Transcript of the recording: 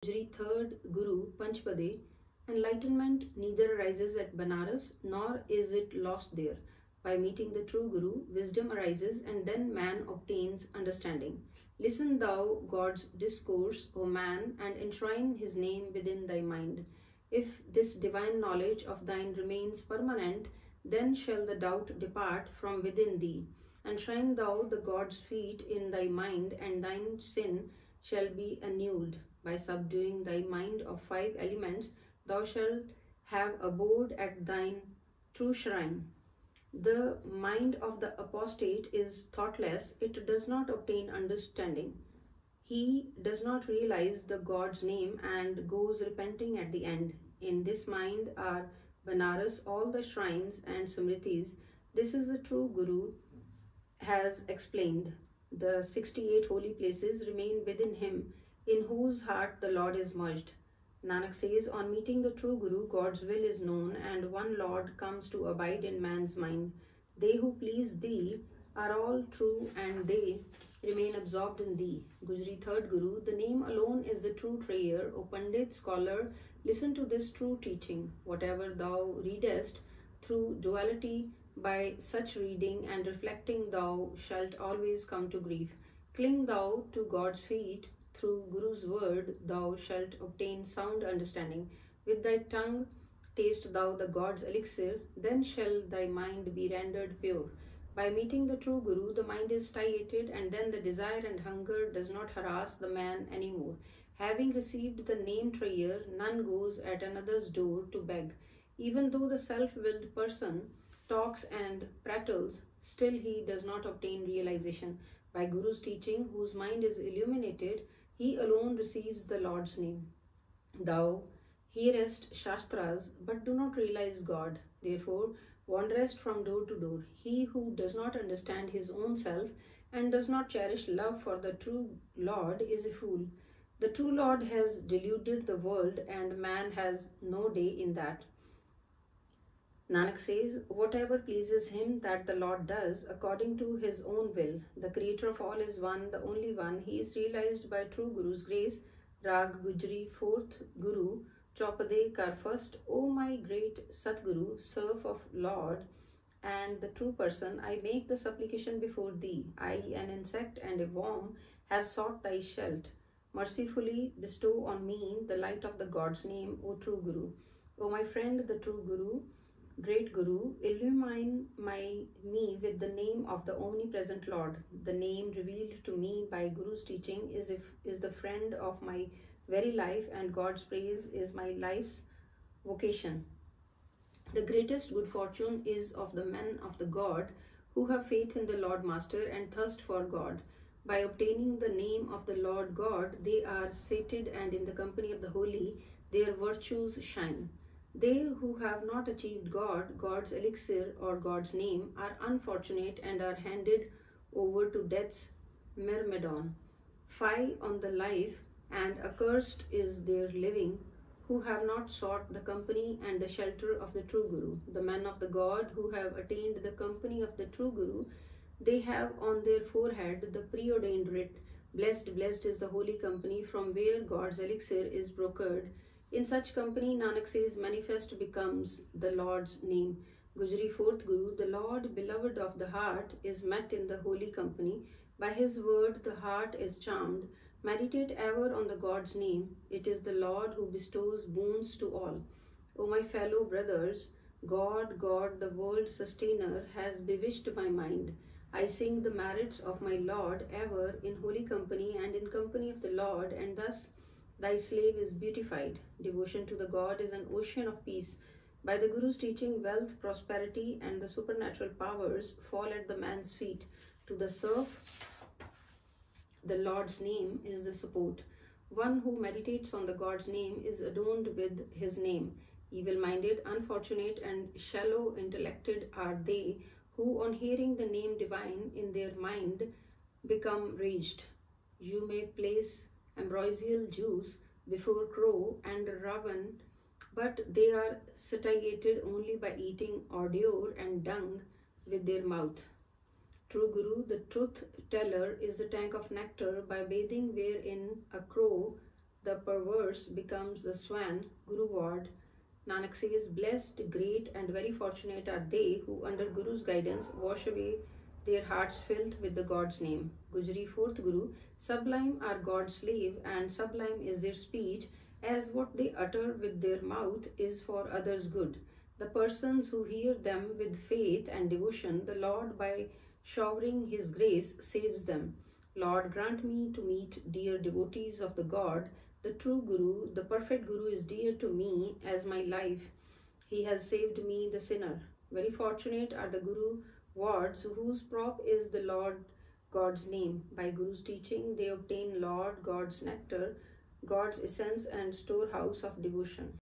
Gujri third Guru Panchpade, enlightenment neither arises at Banaras nor is it lost there. By meeting the true Guru, wisdom arises and then man obtains understanding. Listen thou God's discourse, O man, and enshrine his name within thy mind. If this divine knowledge of thine remains permanent, then shall the doubt depart from within thee. Enshrine thou the God's feet in thy mind, and thine sin shall be annulled. By subduing thy mind of five elements, thou shalt have abode at thine true shrine. The mind of the apostate is thoughtless, it does not obtain understanding. He does not realize the God's name and goes repenting at the end. In this mind are Banaras, all the shrines and smritis. This is the true Guru has explained. The 68 holy places remain within him, in whose heart the Lord is merged. Nanak says, on meeting the true Guru, God's will is known and one Lord comes to abide in man's mind. They who please thee are all true and they remain absorbed in thee. Gujri third Guru, the name alone is the true treasure. O Pandit, scholar, listen to this true teaching. Whatever thou readest through duality, by such reading and reflecting thou shalt always come to grief. Cling thou to God's feet. Through Guru's word thou shalt obtain sound understanding. With thy tongue taste thou the God's elixir, then shall thy mind be rendered pure. By meeting the true Guru, the mind is stieted, and then the desire and hunger does not harass the man any more. Having received the name treasure, none goes at another's door to beg. Even though the self-willed person talks and prattles, still he does not obtain realization. By Guru's teaching, whose mind is illuminated, he alone receives the Lord's name. Thou hearest Shastras, but do not realize God. Therefore, wanderest from door to door. He who does not understand his own self and does not cherish love for the true Lord is a fool. The true Lord has deluded the world, and man has no day in that. Nanak says, whatever pleases him that the Lord does according to his own will. The creator of all is one, the only one. He is realized by true Guru's grace. Rag Gujri, fourth Guru, Chaupade Kar first. O my great Satguru, serf of Lord and the true person, I make the supplication before thee. I, an insect and a worm, have sought thy shelter. Mercifully bestow on me the light of the God's name, O true Guru. O my friend, the true Guru, great Guru, illumine me with the name of the omnipresent Lord. The name revealed to me by Guru's teaching is the friend of my very life, and God's praise is my life's vocation. The greatest good fortune is of the men of the God who have faith in the Lord Master and thirst for God. By obtaining the name of the Lord God, they are sated, and in the company of the holy, their virtues shine. They who have not achieved God, God's elixir or God's name, are unfortunate and are handed over to death's myrmidon. Fie on the life, and accursed is their living, who have not sought the company and the shelter of the true Guru. The men of the God who have attained the company of the true Guru, they have on their forehead the preordained writ, blessed, blessed is the holy company from where God's elixir is brokered. In such company, Nanak says, manifest becomes the Lord's name. Gujri fourth Guru, the Lord, beloved of the heart, is met in the holy company. By his word, the heart is charmed. Meditate ever on the God's name. It is the Lord who bestows boons to all. O my fellow brothers, God, the world sustainer, has bewitched my mind. I sing the merits of my Lord ever in holy company and in company of the Lord, and thus thy slave is beautified. Devotion to the God is an ocean of peace. By the Guru's teaching, wealth, prosperity, and the supernatural powers fall at the man's feet. To the serf, the Lord's name is the support. One who meditates on the God's name is adorned with his name. Evil-minded, unfortunate, and shallow-intellected are they who, on hearing the name divine in their mind, become raged. You may place ambrosial juice before crow and raven, but they are satiated only by eating ordure and dung with their mouth. True Guru, the truth teller, is the tank of nectar. By bathing wherein a crow the perverse becomes the swan. Guru word. Nanak says, blessed, great, and very fortunate are they who, under Guru's guidance, wash away their hearts' filth with the God's name. Gujari, fourth Guru. Sublime are God's slave, and sublime is their speech, as what they utter with their mouth is for others' good. The persons who hear them with faith and devotion, the Lord, by showering His grace, saves them. Lord, grant me to meet dear devotees of the God, the true Guru. The perfect Guru is dear to me as my life. He has saved me, the sinner. Very fortunate are the Guru wards whose prop is the Lord God's name. By Guru's teaching, they obtain Lord God's nectar, God's essence and storehouse of devotion.